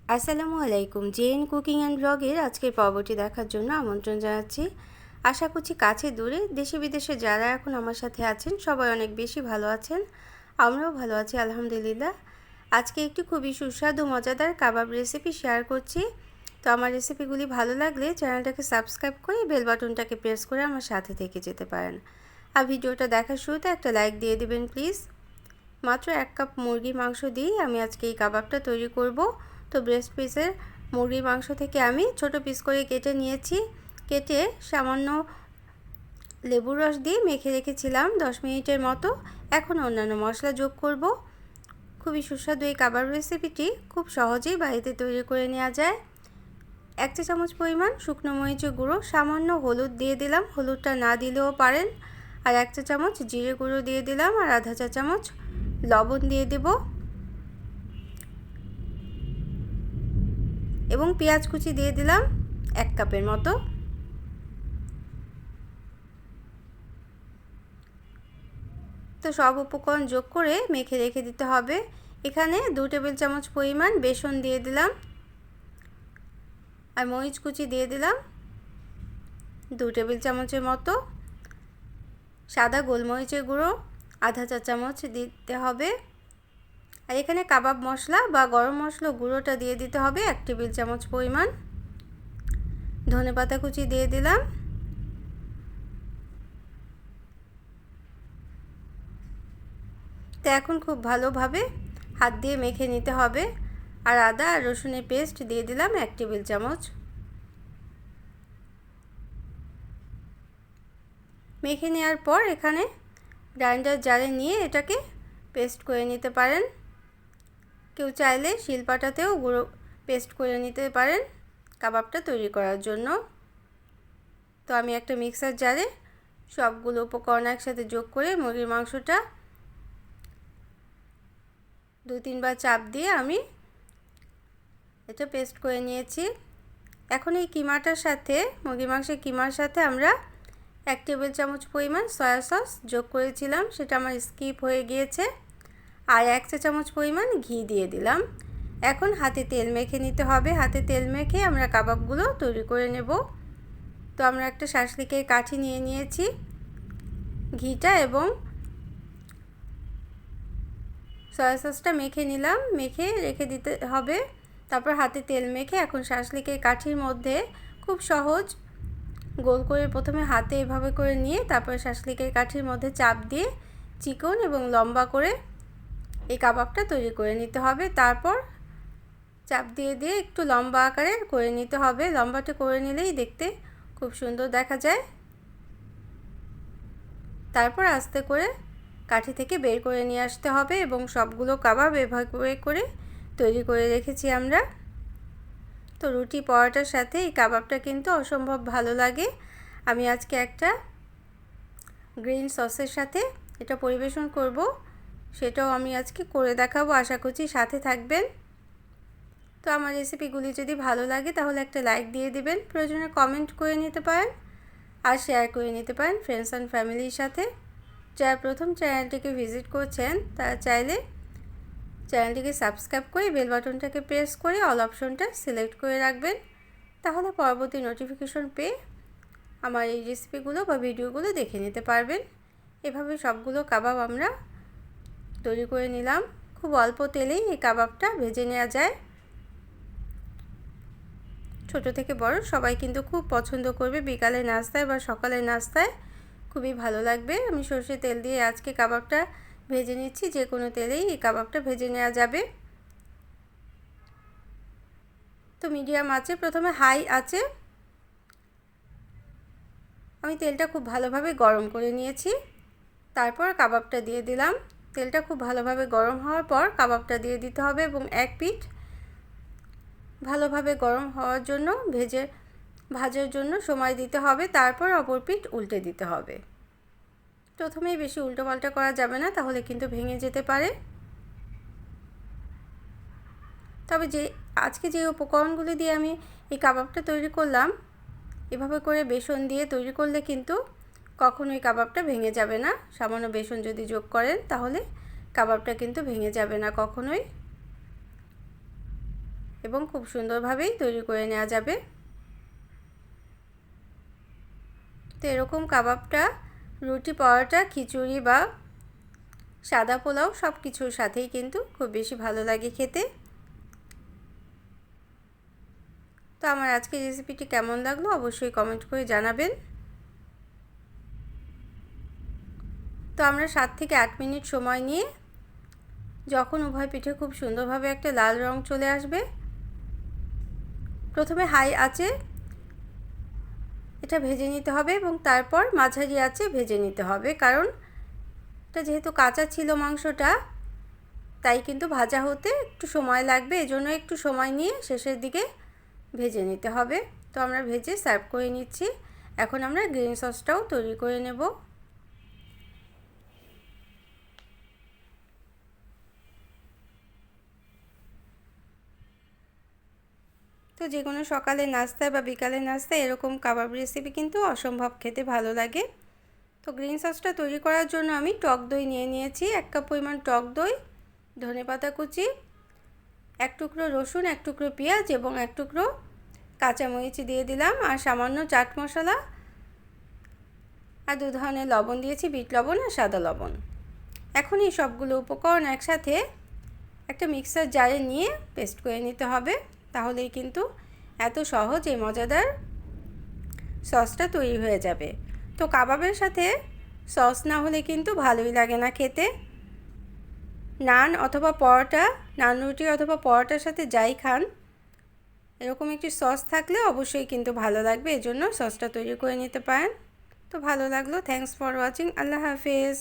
আসসালামু আলাইকুম। JN cooking and ব্লগের আজকের পর্বটি দেখার জন্য আমন্ত্রণ জানাচ্ছি। আশা করছি কাছে দূরে দেশে বিদেশে যারা এখন আমার সাথে আছেন সবাই অনেক বেশি ভালো আছেন। আমরাও ভালো আছি আলহামদুলিল্লাহ। আজকে একটি খুবই সুস্বাদু মজাদার কাবাব রেসিপি শেয়ার করছি। তো আমার রেসিপিগুলি ভালো লাগলে চ্যানেলটাকে সাবস্ক্রাইব করে বেল বাটনটাকে প্রেস করে আমার সাথে থেকে যেতে পারেন। আর ভিডিওটা দেখার শুরুতে একটা লাইক দিয়ে দিবেন প্লিজ। মাত্র 1 কাপ মুরগির মাংস দিয়ে আমি আজকে এই কাবাবটা তৈরি করব। তো ব্রেস্ট পিসের মুরগির মাংস থেকে আমি ছোট পিস করে কেটে নিয়েছি। কেটে সামান্য লেবুর রস দিয়ে মেখে রেখেছিলাম 10 মিনিটের মতো। এখন অন্যান্য মশলা যোগ করব। খুবই সুস্বাদু এই কাবাব রেসিপিটি খুব সহজেই বাড়িতে তৈরি করে নেওয়া যায়। 1 চা চামচ পরিমাণ শুকনো মরিচের গুঁড়ো, সামান্য হলুদ দিয়ে দিলাম, হলুদটা না দিলেও পারেন। আর 1 চা চামচ জিরে গুঁড়ো দিয়ে দিলাম, আর আধা চা চামচ লবণ দিয়ে দেব এবং পেঁয়াজ কুচি দিয়ে দিলাম 1 কাপের মতো। তো সব উপকরণ যোগ করে মেখে রেখে দিতে হবে। এখানে 2 টেবিল চামচ পরিমাণ বেসন দিয়ে দিলাম, আর মরিচ কুচি দিয়ে দিলাম 2 টেবিল চামচের মতো। সাদা গোলমরিচের গুঁড়ো আধা চা চামচ দিতে হবে। আর এখানে কাবাব মশলা বা গরম মশলা গুঁড়োটা দিয়ে দিতে হবে 1 টেবিল চামচ পরিমাণ। ধনেপাতা কুচি দিয়ে দিলাম। তো এখন খুব ভালোভাবে হাত দিয়ে মেখে নিতে হবে। আর আদা আর রসুনের পেস্ট দিয়ে দিলাম 1 টেবিল চামচ। মেখে নেওয়ার পর এখানে গ্রাইন্ডার জারে নিয়ে এটাকে পেস্ট করে নিতে পারেন। কেউ চাইলে শিলপাটাতেও গুঁড়ো পেস্ট করে নিতে পারেন কাবাবটা তৈরি করার জন্য। তো আমি একটা মিক্সার জারে সবগুলো উপকরণ একসাথে যোগ করে মুরগির মাংসটা 2-3 বার চাপ দিয়ে আমি এটা পেস্ট করে নিয়েছি। এখন এই কিমাটার সাথে, মুরগির মাংসের কিমার সাথে আমরা 1 টেবিল চামচ পরিমাণ সয়া সস যোগ করেছিলাম, সেটা আমার স্কিপ হয়ে গিয়েছে। আর 1 চা চামচ পরিমাণ ঘি দিয়ে দিলাম। এখন হাতে তেল মেখে নিতে হবে। হাতে তেল মেখে আমরা কাবাবগুলো তৈরি করে নেব। তো আমরা একটা শাসলিকের কাঠি নিয়ে নিয়েছি। ঘিটা এবং সয়া সসটা মেখে নিলাম, মেখে রেখে দিতে হবে। তারপর হাতে তেল মেখে এখন শাসলিকের কাঠির মধ্যে খুব সহজ গোল করে প্রথমে হাতে এভাবে করে নিয়ে তারপর শাসলিকের কাঠির মধ্যে চাপ দিয়ে চিকন এবং লম্বা করে এই কাবাবটা তৈরি করে নিতে হবে। তারপর চাপ দিয়ে দিয়ে একটু লম্বা আকারে করে নিতে হবে। লম্বাটা করে নিলেই দেখতে খুব সুন্দর দেখা যায়। তারপর আস্তে করে কাঠি থেকে বের করে নিয়ে আসতে হবে এবং সবগুলো কাবাব এভাবে করে তৈরি করে রেখেছি আমরা। তো রুটি পরোটার সাথে এই কাবাবটা কিন্তু অসম্ভব ভালো লাগে। আমি আজকে একটা গ্রিন সসের সাথে এটা পরিবেশন করব, সেটাও আমি আজকে করে দেখাবো। আশা করছি সাথে থাকবেন। তো আমার রেসিপিগুলি যদি ভালো লাগে তাহলে একটা লাইক দিয়ে দিবেন, প্রয়োজনে কমেন্ট করে নিতে পারেন আর শেয়ার করে নিতে পারেন ফ্রেন্ডস অ্যান্ড ফ্যামিলির সাথে। যারা প্রথম চ্যানেলটিকে ভিজিট করছেন তারা চাইলে চ্যানেলটিকে সাবস্ক্রাইব করে বেল বাটনটাকে প্রেস করে অল অপশনটা সিলেক্ট করে রাখবেন, তাহলে পরবর্তী নোটিফিকেশন পেয়ে আমার এই রেসিপিগুলো বা ভিডিওগুলো দেখে নিতে পারবেন। এভাবে সবগুলো কাবাব আমরা তৈরি করে নিলাম। খুব অল্প তেলেই এই কাবাবটা ভেজে নেওয়া যায়। ছোট থেকে বড় সবাই কিন্তু খুব পছন্দ করবে। বিকালে নাস্তায় বা সকালের নাস্তায় খুবই ভালো লাগবে। আমি সরষের তেল দিয়ে আজকে কাবাবটা ভেজে নিচ্ছি। যে কোনো তেলেই এই কাবাবটা ভেজে নেওয়া যাবে। তো মিডিয়াম আঁচে, প্রথমে হাই আঁচে আমি তেলটা খুব ভালোভাবে গরম করে নিয়েছি। তারপর কাবাবটা দিয়ে দিলাম। তেলটা খুব ভালোভাবে গরম হওয়ার পর কাবাবটা দিয়ে দিতে হবে এবং এক পিঠ ভালোভাবে গরম হওয়ার জন্য ভাজার জন্য সময় দিতে হবে। তারপর অপর পিঠ উল্টে দিতে হবে। প্রথমেই বেশি উল্টোপাল্টা করা যাবে না, তাহলে কিন্তু ভেঙে যেতে পারে। তবে আজকে যে উপকরণগুলি দিয়ে আমি এই কাবাবটা তৈরি করলাম, এভাবে করে বেসন দিয়ে তৈরি করলে কিন্তু কখনোই কাবাবটা ভেঙে যাবে না। সামান্য বেসন যদি যোগ করেন তাহলে কাবাবটা কিন্তু ভেঙে যাবে না কখনোই। এবং খুব সুন্দরভাবেই তৈরি করে নেওয়া যাবে। তো এরকম কাবাবটা রুটি, পরোটা, খিচুড়ি বা সাদা পোলাও সব কিছুর সাথেই কিন্তু খুব বেশি ভালো লাগে খেতে। তো আমার আজকের রেসিপিটি কেমন লাগলো অবশ্যই কমেন্ট করে জানাবেন। তো আমরা 7 থেকে 8 মিনিট সময় নিয়ে যখন উভয় পিঠে খুব সুন্দরভাবে একটা লাল রং চলে আসবে, প্রথমে হাই আঁচে এটা ভেজে নিতে হবে এবং তারপর মাঝারি আঁচে ভেজে নিতে হবে, কারণ এটা যেহেতু কাঁচা ছিল মাংসটা, তাই কিন্তু ভাজা হতে একটু সময় লাগবে। এজন্য একটু সময় নিয়ে শেষের দিকে ভেজে নিতে হবে। তো আমরা ভেজে সার্ভ করে নিচ্ছি। এখন আমরা গ্রিন সসটাও তৈরি করে নেব। তো যে কোনো সকালে নাস্তায় বা বিকালের নাস্তায় এরকম কাবাব রেসিপি কিন্তু অসম্ভব খেতে ভালো লাগে। তো গ্রিন সসটা তৈরি করার জন্য আমি টক দই নিয়ে নিয়েছি, 1 কাপ পরিমাণ টক দই, ধনেপাতা কুচি, 1 টুকরো রসুন, 1 টুকরো পেঁয়াজ এবং 1 টুকরো কাঁচামরিচ দিয়ে দিলাম, আর সামান্য চাট মশলা আর 2 ধরনের লবণ দিয়েছি, বিট লবণ আর সাদা লবণ। এখন এই সবগুলো উপকরণ একসাথে একটা মিক্সার জারে নিয়ে পেস্ট করে নিতে হবে, তাহলেই কিন্তু এত সহজ এই মজাদার সসটা তৈরি হয়ে যাবে। তো কাবাবের সাথে সস না হলে কিন্তু ভালোই লাগে না খেতে। নান অথবা পরোটা, নান রুটি অথবা পরোটার সাথে যাই খান, এরকম একটি সস থাকলে অবশ্যই কিন্তু ভালো লাগবে। এজন্য সসটা তৈরি করে নিতে পারেন। তো ভালো লাগলো। Thanks for watching. আল্লাহ হাফেজ।